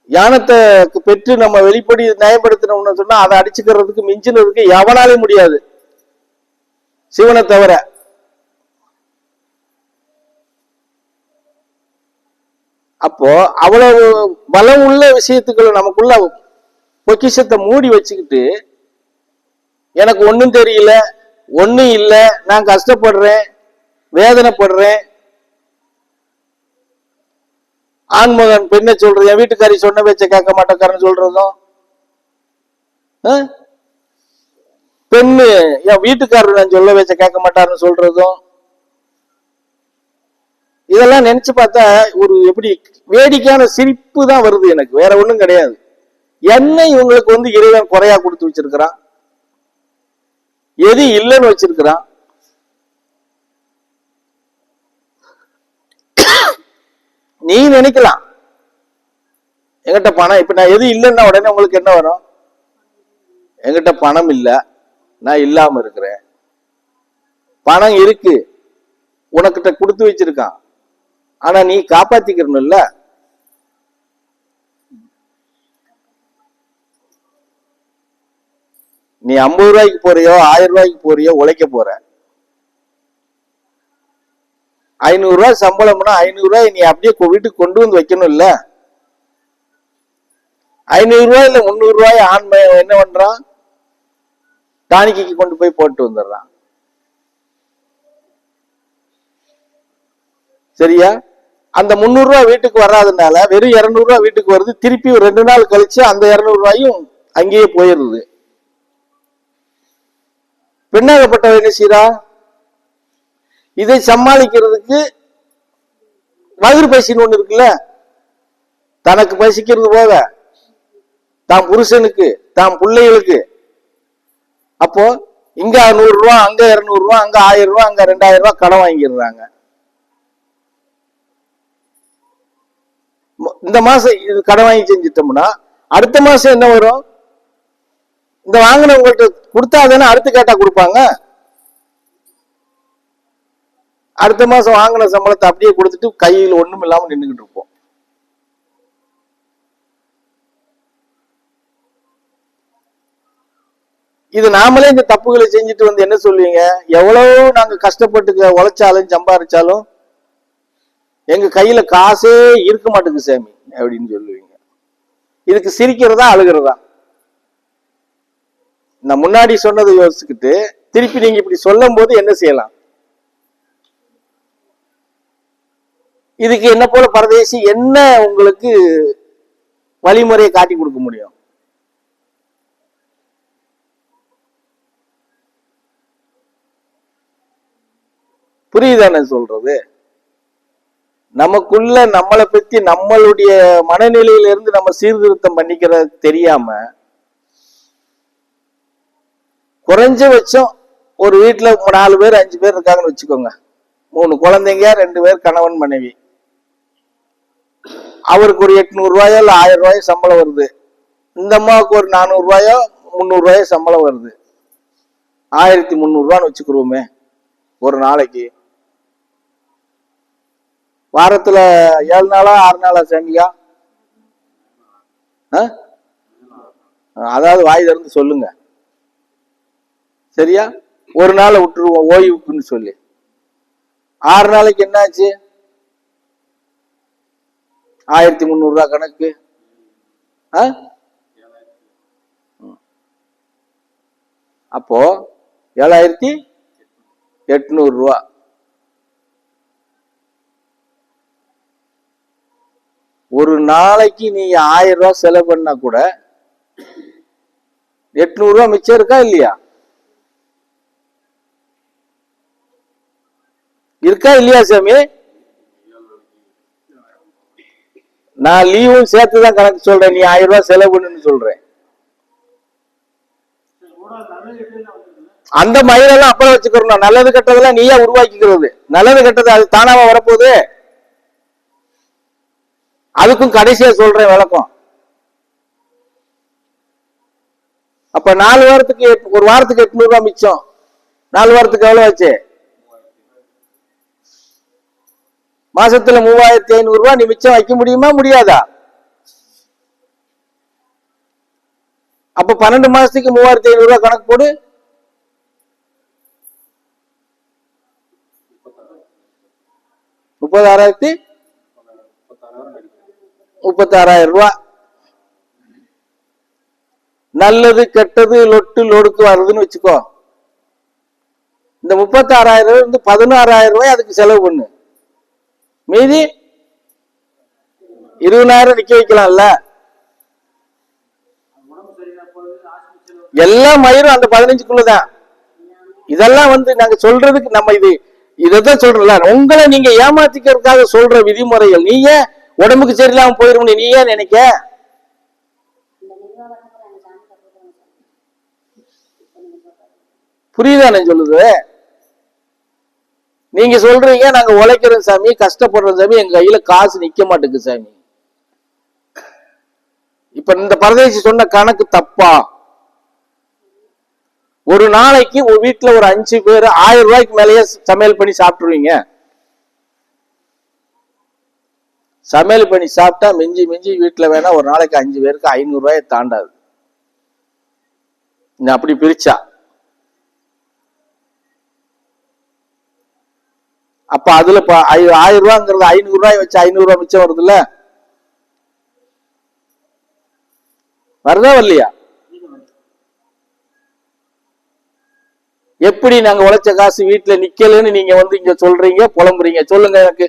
ஞானத்தை பெற்று நம்ம வெளிப்படி நியாயப்படுத்தணும்னு சொன்னா அதை அடிச்சுக்கிறதுக்கு மிஞ்சினதுக்கு எவனாலே முடியாது, சிவனை தவிர. அப்போ அவ்வளவு பலம் உள்ள விஷயத்துக்குள்ள நமக்குள்ள பொக்கிஷத்தை மூடி வச்சுக்கிட்டு எனக்கு ஒன்னும் தெரியல, ஒன்னும் இல்லை, நான் கஷ்டப்படுறேன், வேதனைப்படுறேன், ஆண்மகன் பெண்ணை சொல்றது, என் வீட்டுக்காரி சொன்ன பேச்ச கேட்க மாட்டேக்காரன்னு சொல்றதும், பெண்ணு என் வீட்டுக்காரர் நான் சொல்ல பேச்ச கேட்க மாட்டாருன்னு சொல்றதும், இதெல்லாம் நினைச்சு பார்த்தா ஒரு எப்படி வேடிக்கையான சிரிப்பு தான் வருது எனக்கு, வேற ஒண்ணும் கிடையாது. என்ன இவங்களுக்கு இறைவன் குறையா கொடுத்து வச்சிருக்கிறான், எது இல்லைன்னு வச்சிருக்கிறான். நீ நினைக்கலாம் என்கிட்ட பணம், இப்ப நான் எது இல்லைன்னா உடனே உங்களுக்கு என்ன வரும், என்கிட்ட பணம் இல்லை, நான் இல்லாம இருக்கிறேன். பணம் இருக்கு, உனக்கிட்ட கொடுத்து வச்சிருக்கான், ஆனா நீ காப்பாத்திக்கணும்ல. நீ 50 ரூபாய்க்கு போறியோ 1000 ரூபாய்க்கு போறியோ உழைக்க போற. 500 ரூபாய் சம்பளம்னா 500 ரூபாய் நீ அப்படியே வீட்டுக்கு கொண்டு வந்து வைக்கணும் இல்ல. 500 ரூபாய் இல்ல 300 ரூபாய் ஆண்மை என்ன பண்றான், டானிக்கு கொண்டு போய் போட்டு வந்துடுறான். சரியா? அந்த 300 ரூபாய் வீட்டுக்கு வராதனால வெறும் 200 ரூபாய் வீட்டுக்கு வருது. திருப்பி 2 நாள் கழிச்சு அந்த 200 ரூபாயும் அங்கேயே போயிருது. பெண்ணாகப்பட்டவ என்ன செய்றா, இதை சமாளிக்கிறதுக்கு வயிறு பசின்னு ஒண்ணு இருக்குல்ல, தனக்கு பசிக்கிறது போக தான் புருஷனுக்கு தான் பிள்ளைகளுக்கு. அப்போ இங்க 100 ரூபாய், அங்க 200 ரூபாய், அங்க 1000 ரூபாய், அங்க 2000 ரூபாய் கடன் வாங்கிடுறாங்க. இந்த மாசம் இது கடன் வாங்கி செஞ்சிட்டோம்னா அடுத்த மாசம் என்ன வரும், இந்த வாங்கினவங்கள்ட்ட கொடுத்தாதானே அடுத்து கேட்டா கொடுப்பாங்க. அடுத்த மாசம் வாங்கின சம்பளத்தை அப்படியே கொடுத்துட்டு கையில் ஒண்ணும் இல்லாம நின்றுகிட்டு இருப்போம். இது நாமளே இந்த தப்புகளை செஞ்சுட்டு என்ன சொல்லுவீங்க, எவ்வளவு நாங்க கஷ்டப்பட்டு உழைச்சாலும் சம்பாதிச்சாலும் எங்க கையில காசே இருக்க மாட்டேங்குது சாமி அப்படின்னு சொல்லுவீங்க. இதுக்கு சிரிக்கிறதா அழுகிறதா? நான் முன்னாடி சொன்னதை யோசிச்சுக்கிட்டு திருப்பி நீங்க இப்படி சொல்லும் போது என்ன செய்யலாம், இதுக்கு என்ன போல பரதேசி என்ன உங்களுக்கு வழிமுறையை காட்டி கொடுக்க முடியும்? புரியுதானே சொல்றது? நமக்குள்ள நம்மளை பத்தி நம்மளுடைய மனநிலையில இருந்து நம்ம சீர்திருத்தம் பண்ணிக்கிறது தெரியாம, குறைஞ்சபட்சம் ஒரு வீட்டுல 4 பேர் 5 பேர் இருக்காங்கன்னு வச்சுக்கோங்க, 3 குழந்தைங்க 2 பேர் கணவன் மனைவி, அவருக்கு ஒரு 800 ரூபாயோ இல்ல 1000 ரூபாயோ சம்பளம் வருது, இந்த அம்மாவுக்கு ஒரு 400 ரூபாயோ 300 ரூபாயோ சம்பளம் வருது, 1300 ரூபான்னு வச்சுக்கிறோமே ஒரு நாளைக்கு. வாரத்துல 7 நாளா 6 நாளா சாமியா? அதாவது வாய் திறந்து சொல்லுங்க, சரியா? ஒரு நாளை விட்டுருவோம் ஓய்வுக்குன்னு சொல்லி. 6 நாளைக்கு என்னாச்சு, 1300 ரூபாய் கணக்கு. அப்போ 7800 ரூபா. ஒரு நாளைக்கு நீங்க 1000 ரூபாய் செலவு பண்ணா கூட 800 ரூபாய் மிச்சம் இருக்கா இல்லையா? இருக்கா இல்லையா சாமி? நான் லீவும் சேர்த்துதான் கணக்கு சொல்றேன், நீ 1000 ரூபாய் செலவு பண்ணுன்னு சொல்றேன். அந்த மயிலெல்லாம் அப்புறம் வச்சுக்கிறோம், நல்லது கெட்டதெல்லாம் நீயா உருவாக்கிக்கிறது. நல்லது கெட்டது அது தானாவா வரப்போகுது? அதுக்கும் கடைசியா சொல்றேன் விளக்கம். அப்ப 4 வாரத்துக்கு ஒரு வாரத்துக்கு 800 ரூபாய் மிச்சம், 4 வாரத்துக்கு எவ்வளவு ஆச்சு? மாசத்துல 3500 ரூபாய் நீ மிச்சம் வைக்க முடியுமா முடியாதா? அப்ப 12 மாசத்துக்கு 3500 ரூபாய் கணக்கு போடு. 36,000 ரூபாய். நல்லது கெட்டது லொட்டு லொடுக்கு வருதுன்னு வச்சுக்கோ. இந்த 36,000 இருந்து 16,000 ரூபாய் அதுக்கு செலவு பண்ணு. மீதி 20,000 நிக்க வைக்கலாம்ல. எல்லாம் மயிரும் அந்த 15க்குள்ளதான். இதெல்லாம் நாங்க சொல்றதுக்கு நம்ம இதான் சொல்றல, உங்களை நீங்க ஏமாத்திக்கிறதுக்காக சொல்ற விதிமுறைகள். நீங்க உடம்புக்கு சரியில்லாம போயிரும் நீ ஏன் நினைக்க? புரியுதானே சொல்லுது? நீங்க சொல்றீங்க நாங்க உழைக்கிறோம் சாமி, கஷ்டப்படுறோம் சாமி, எங்க கையில காசு நிக்க மாட்டேங்குது சாமி. இப்ப இந்த பரதேசி சொன்ன கணக்கு தப்பா? ஒரு நாளைக்கு ஒரு வீட்டுல ஒரு 5 பேர் 1000 ரூபாய்க்கு மேலேயே சமையல் பண்ணி சாப்பிட்டுருவீங்க. சமையல் பண்ணி சாப்பிட்டா மிஞ்சி மிஞ்சி வீட்டுல வேணா ஒரு நாளைக்கு 5 பேருக்கு 500 ரூபாயை தாண்டாது. அப்படி பிரிச்சா அப்ப அதுல 1000 ரூபாங்கிறது 500 ரூபாய் வச்சு 500 ரூபாய் மிச்சம் வருது இல்ல? வருதா வரலையா? எப்படி நாங்க உழைச்ச காசு வீட்டுல நிக்கலன்னு நீங்க இங்க சொல்றீங்க, புலம்புறீங்க? சொல்லுங்க எனக்கு.